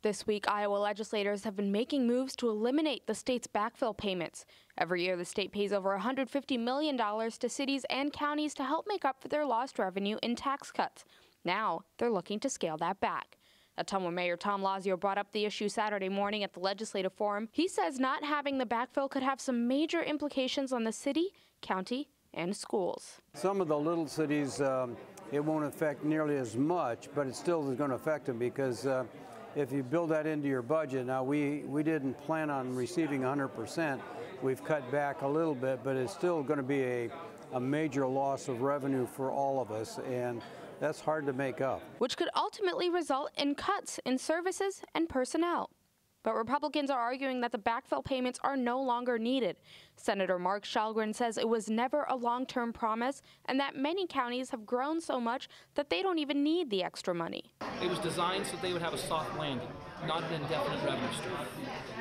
This week, Iowa legislators have been making moves to eliminate the state's backfill payments. Every year, the state pays over $150 million to cities and counties to help make up for their lost revenue in tax cuts. Now, they're looking to scale that back. Ottumwa Mayor Tom Lazio brought up the issue Saturday morning at the Legislative Forum. He says not having the backfill could have some major implications on the city, county, and schools. Some of the little cities, it won't affect nearly as much, but it still is going to affect them because if you build that into your budget, now we didn't plan on receiving 100%. We've cut back a little bit, but it's still going to be a major loss of revenue for all of us, and that's hard to make up. Which could ultimately result in cuts in services and personnel. But Republicans are arguing that the backfill payments are no longer needed. Senator Mark Shalgren says it was never a long-term promise and that many counties have grown so much that they don't even need the extra money. It was designed so they would have a soft landing, not an indefinite revenue stream.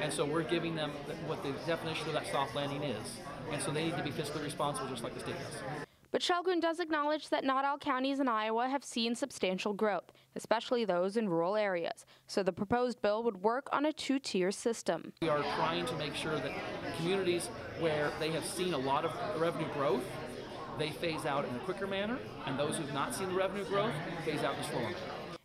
And so we're giving them what the definition of that soft landing is. And so they need to be fiscally responsible just like the state does. But Shalgren does acknowledge that not all counties in Iowa have seen substantial growth, especially those in rural areas. So the proposed bill would work on a two-tier system. We are trying to make sure that communities where they have seen a lot of revenue growth, they phase out in a quicker manner, and those who have not seen the revenue growth phase out in a slower manner.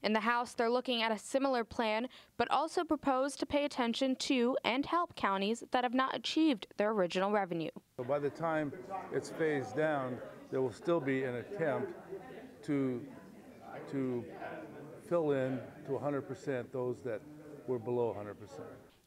In the House, they're looking at a similar plan, but also propose to pay attention to and help counties that have not achieved their original revenue. So by the time it's phased down, there will still be an attempt to fill in to 100% those that were below 100%.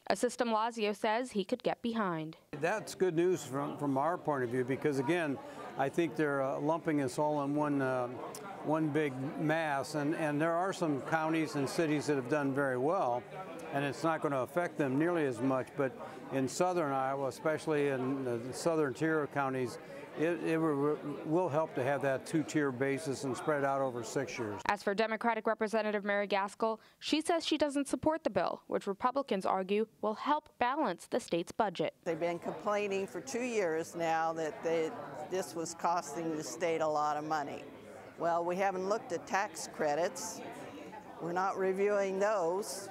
A system Lazio says he could get behind. That's good news from our point of view because, again, I think they're lumping us all in one big mass, and there are some counties and cities that have done very well, and it's not going to affect them nearly as much, but in southern Iowa, especially in the southern tier counties, it will help to have that two-tier basis and spread out over 6 years. As for Democratic Representative Mary Gaskell, she says she doesn't support the bill, which Republicans argue will help balance the state's budget. They've been complaining for 2 years now that this was costing the state a lot of money. Well, we haven't looked at tax credits. We're not reviewing those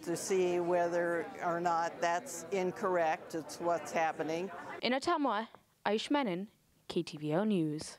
to see whether or not that's incorrect. It's what's happening. In Ottumwa, Aish Menon, KTVO News.